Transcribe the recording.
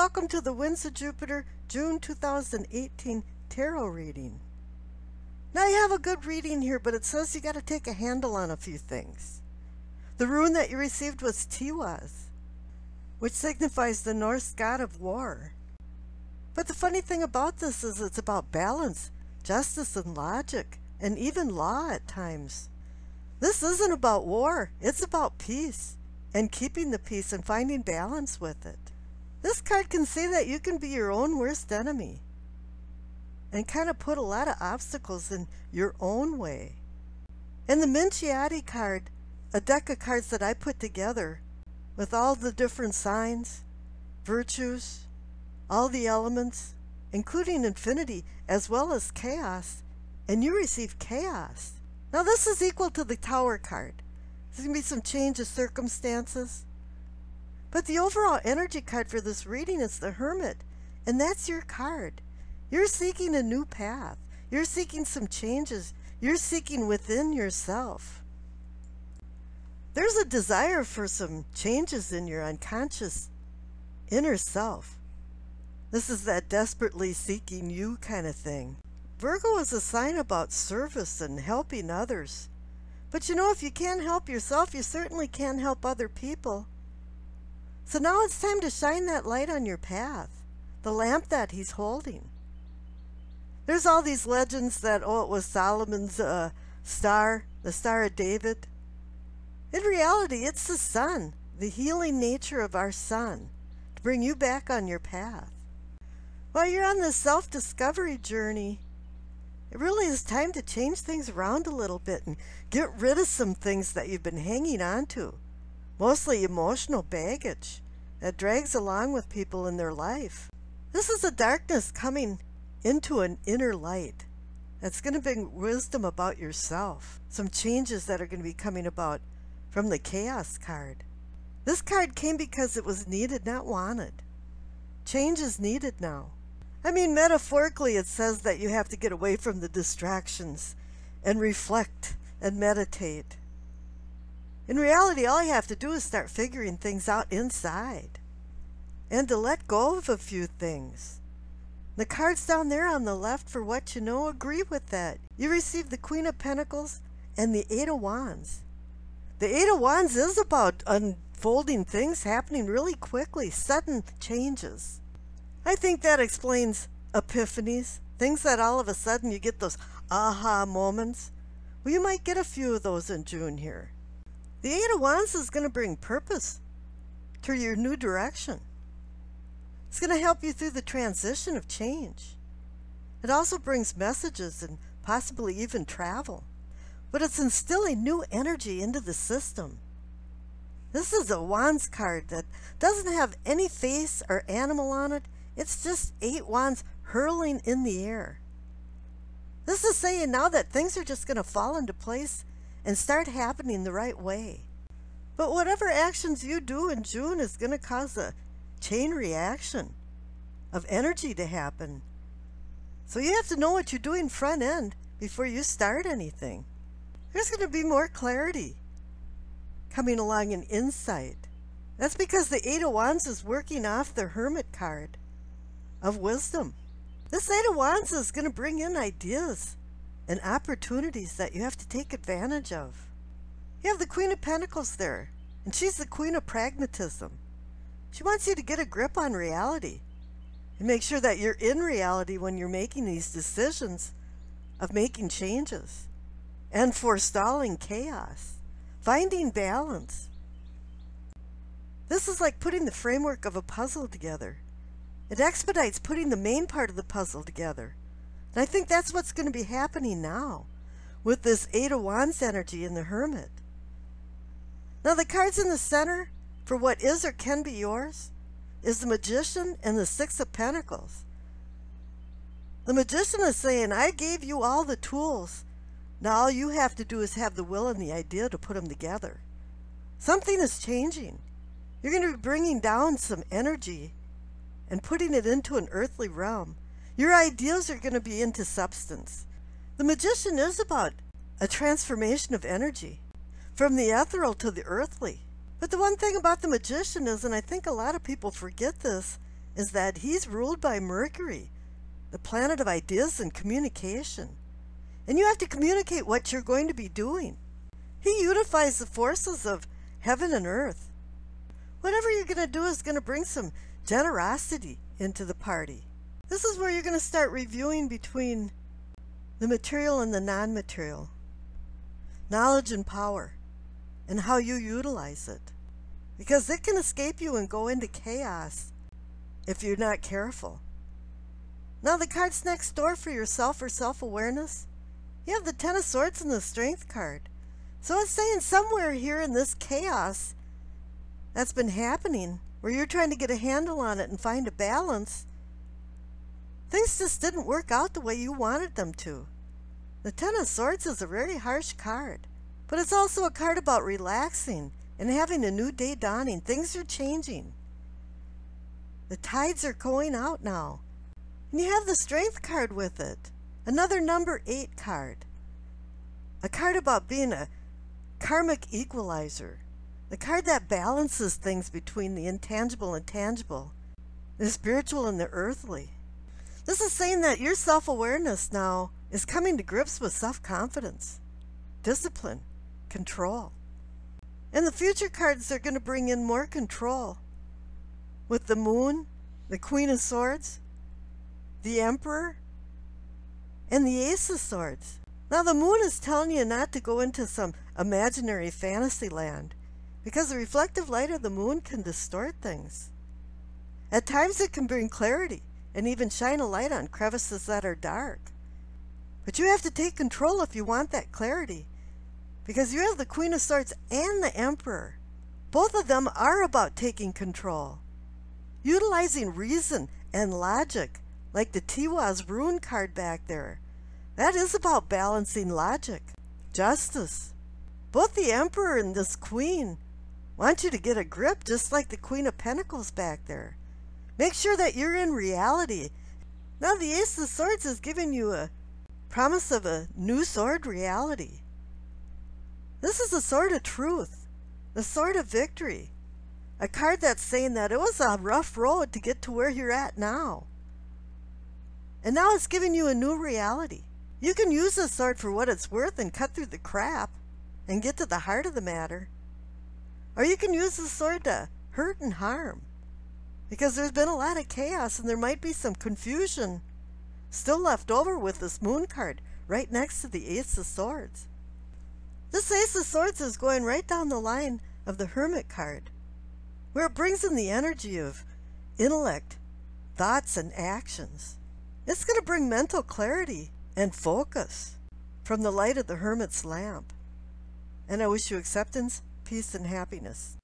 welcome to the Winds of Jupiter June 2018 Tarot reading. Now you have a good reading here, but it says you got to take a handle on a few things. The rune that you received was Tiwaz, which signifies the Norse god of war. But the funny thing about this is it's about balance, justice, and logic, and even law at times. This isn't about war, it's about peace, and keeping the peace and finding balance with it. This card can say that you can be your own worst enemy and kind of put a lot of obstacles in your own way. And the Minchiati card, a deck of cards that I put together with all the different signs, virtues, all the elements, including infinity as well as chaos, and you receive chaos. Now this is equal to the Tower card. There's going to be some change of circumstances. But the overall energy card for this reading is the Hermit, and that's your card. You're seeking a new path. You're seeking some changes. You're seeking within yourself. There's a desire for some changes in your unconscious inner self. This is that desperately seeking you kind of thing. Virgo is a sign about service and helping others. But you know, if you can't help yourself, you certainly can't help other people. So now it's time to shine that light on your path, the lamp that he's holding. There's all these legends that, oh, it was Solomon's star, the Star of David. In reality, it's the sun, the healing nature of our sun, to bring you back on your path. While you're on this self-discovery journey, it really is time to change things around a little bit and get rid of some things that you've been hanging on to. Mostly emotional baggage that drags along with people in their life. This is a darkness coming into an inner light that's going to bring wisdom about yourself. Some changes that are going to be coming about from the Chaos card. This card came because it was needed, not wanted. Change is needed now. I mean, metaphorically, it says that you have to get away from the distractions and reflect and meditate. In reality, all you have to do is start figuring things out inside and to let go of a few things. The cards down there on the left, for what you know, agree with that. You receive the Queen of Pentacles and the Eight of Wands. The Eight of Wands is about unfolding things happening really quickly, sudden changes. I think that explains epiphanies, things that all of a sudden you get those aha moments. Well, you might get a few of those in June here. The Eight of Wands is going to bring purpose to your new direction. It's going to help you through the transition of change. It also brings messages and possibly even travel. But it's instilling new energy into the system. This is a Wands card that doesn't have any face or animal on it. It's just 8 wands hurling in the air. This is saying now that things are just going to fall into place and start happening the right way. But whatever actions you do in June is going to cause a chain reaction of energy to happen. So you have to know what you're doing front end before you start anything. There's going to be more clarity coming along in insight. That's because the Eight of Wands is working off the Hermit card of wisdom. This Eight of Wands is going to bring in ideas and opportunities that you have to take advantage of. You have the Queen of Pentacles there, and she's the Queen of Pragmatism. She wants you to get a grip on reality and make sure that you're in reality when you're making these decisions of making changes and forestalling chaos, finding balance. This is like putting the framework of a puzzle together. It expedites putting the main part of the puzzle together. And I think that's what's going to be happening now with this Eight of Wands energy in the Hermit. Now the cards in the center for what is or can be yours is the Magician and the Six of Pentacles. The Magician is saying, I gave you all the tools. Now all you have to do is have the will and the idea to put them together. Something is changing. You're going to be bringing down some energy and putting it into an earthly realm. Your ideas are going to be into substance. The Magician is about a transformation of energy from the ethereal to the earthly. But the one thing about the Magician is, and I think a lot of people forget this, is that he's ruled by Mercury, the planet of ideas and communication. And you have to communicate what you're going to be doing. He unifies the forces of heaven and earth. Whatever you're going to do is going to bring some generosity into the party. This is where you're going to start reviewing between the material and the non-material, knowledge and power, and how you utilize it. Because it can escape you and go into chaos if you're not careful. Now the cards next door for yourself or self-awareness, you have the Ten of Swords and the Strength card. So it's saying somewhere here in this chaos that's been happening, where you're trying to get a handle on it and find a balance, things just didn't work out the way you wanted them to. The Ten of Swords is a very harsh card, but it's also a card about relaxing and having a new day dawning. Things are changing. The tides are going out now. And you have the Strength card with it. Another number 8 card. A card about being a karmic equalizer. The card that balances things between the intangible and tangible, the spiritual and the earthly. This is saying that your self-awareness now is coming to grips with self-confidence, discipline, control. And the future cards are going to bring in more control. With the Moon, the Queen of Swords, the Emperor, and the Ace of Swords. Now the Moon is telling you not to go into some imaginary fantasy land, because the reflective light of the Moon can distort things. At times it can bring clarity and even shine a light on crevices that are dark. But you have to take control if you want that clarity, because you have the Queen of Swords and the Emperor. Both of them are about taking control, utilizing reason and logic, like the Tiwa's Rune card back there. That is about balancing logic, justice. Both the Emperor and this Queen want you to get a grip, just like the Queen of Pentacles back there. Make sure that you're in reality. Now the Ace of Swords is giving you a promise of a new sword reality. This is the sword of truth, the sword of victory. A card that's saying that it was a rough road to get to where you're at now. And now it's giving you a new reality. You can use this sword for what it's worth and cut through the crap and get to the heart of the matter. Or you can use the sword to hurt and harm, because there's been a lot of chaos and there might be some confusion still left over with this Moon card right next to the Ace of Swords. This Ace of Swords is going right down the line of the Hermit card, where it brings in the energy of intellect, thoughts, and actions. It's going to bring mental clarity and focus from the light of the Hermit's lamp. And I wish you acceptance, peace, and happiness.